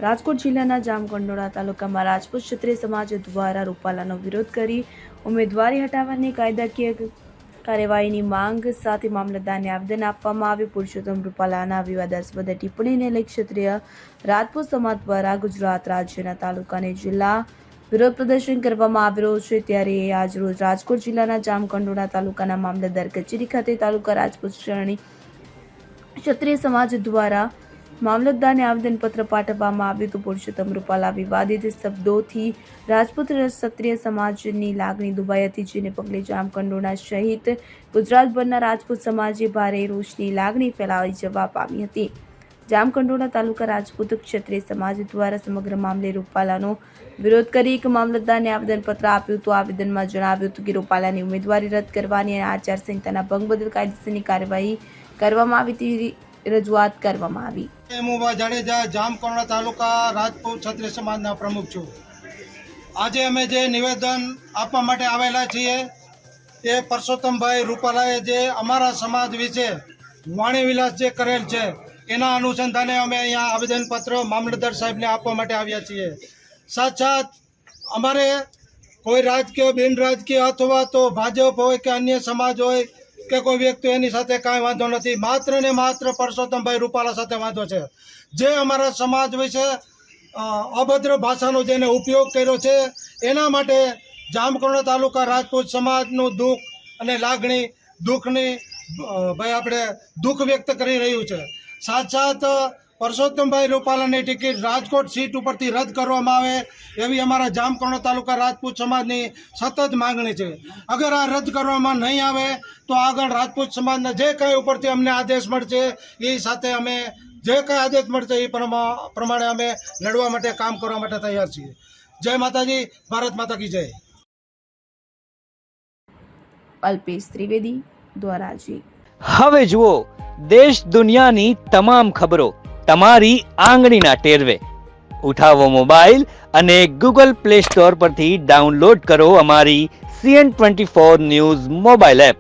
રાજકોટ જિલ્લાના જામકંડોળા તાલુકામાં રાજપૂત ક્ષત્રિય સમાજ દ્વારા રૂપાલાનો વિરોધ કરી ઉમેદવારી હટાવવાની કાયદાકીય કાર્યવાહીની માંગ સાથે મામલતદારને આવેદન આપવામાં આવ્યું. પુરુષોત્તમ રૂપાલાના વિવાદાસ્પદ ટિપ્પણીને લઈ ક્ષત્રિય રાજપૂત સમાજ દ્વારા ગુજરાત રાજ્યના તાલુકા અને જિલ્લા વિરોધ પ્રદર્શન કરવામાં આવી રહ્યું છે. ત્યારે આજરોજ રાજકોટ જિલ્લાના જામકંડોળા તાલુકાના મામલતદાર કચેરી ખાતે તાલુકા રાજપૂત ક્ષત્રિય સમાજ દ્વારા મામલતદારને આવેદનપત્ર પાઠવવામાં આવ્યું હતું. પુરુષોત્તમ રૂપાલા વિવાદિત શબ્દોથી રાજપૂત ક્ષત્રિય સમાજની લાગણી દુભાઈ હતી, જેને પગલે જામકંડોળા સહિત ગુજરાતભરના રાજપૂત સમાજે ભારે રોષની લાગણી ફેલાવી જવા પામી હતી. જામકંડોળા તાલુકા રાજપૂત ક્ષત્રિય સમાજ દ્વારા સમગ્ર મામલે રૂપાલાનો વિરોધ કરી એક મામલતદારને આવેદનપત્ર આપ્યું હતું. આવેદનમાં જણાવ્યું હતું કે રૂપાલાની ઉમેદવારી રદ કરવાની અને આચારસંહિતાના ભંગ બદલ કાયદેસરની કાર્યવાહી કરવામાં આવી તેવી રજૂઆત કરવામાં આવી. મુભા જાડેજા, જામકંડોળા તાલુકા રાજપૂત ક્ષત્રિય સમાજના પ્રમુખ છું. આજે અમે જે નિવેદન આપવા માટે આવેલા છીએ તે પરસોત્તમભાઈ રૂપાલાએ જે અમારા સમાજ વિશે વાણીવિલાસ જે કરેલ છે એના અનુસંધાને અમે અહીંયા આવેદનપત્ર મામલતદાર સાહેબને આપવા માટે આવ્યા છીએ. સાથ અમારે કોઈ રાજકીય બિન રાજકીય અથવા તો ભાજપ હોય કે અન્ય સમાજ હોય કે કોઈ વ્યક્તિ એની સાથે કાંઈ વાંધો નથી. માત્ર ને માત્ર પરસોત્તમભાઈ રૂપાલા સાથે વાંધો છે. જે અમારા સમાજ વિશે અભદ્ર ભાષાનો જેને ઉપયોગ કર્યો છે એના માટે જામકંડોળા તાલુકા રાજપૂત સમાજનું દુઃખ અને લાગણી દુઃખની આપણે દુઃખ વ્યક્ત કરી રહ્યું છે. સાથ પરસોત્તમભાઈ રૂપાલાની ટિકિટ રાજકોટ સીટ ઉપરથી રદ કરવામાં આવે એવી અમારા જામકંડોળા તાલુકા રાજપૂત સમાજની સતત માંગણી છે. અગર આ રદ કરવામાં નહીં આવે તો આગળ રાજપૂત સમાજના જે કંઈ ઉપરથી અમને આદેશ મળશે એ સાથે અમે જે કંઈ આદેશ મળશે એ પ્રમાણે અમે લડવા માટે કામ કરવા માટે તૈયાર છીએ. જય માતાજી, ભારત માતા કી જય. અલ્પેશ ત્રિવેદી દ્વારાજી. હવે જુઓ દેશ દુનિયાની તમામ ખબરો તમારી આંગળીના ટેરવે. ઉઠાવો મોબાઈલ અને ગૂગલ પ્લે સ્ટોર પરથી ડાઉનલોડ કરો અમારી CN24 ન્યૂઝ મોબાઈલ એપ.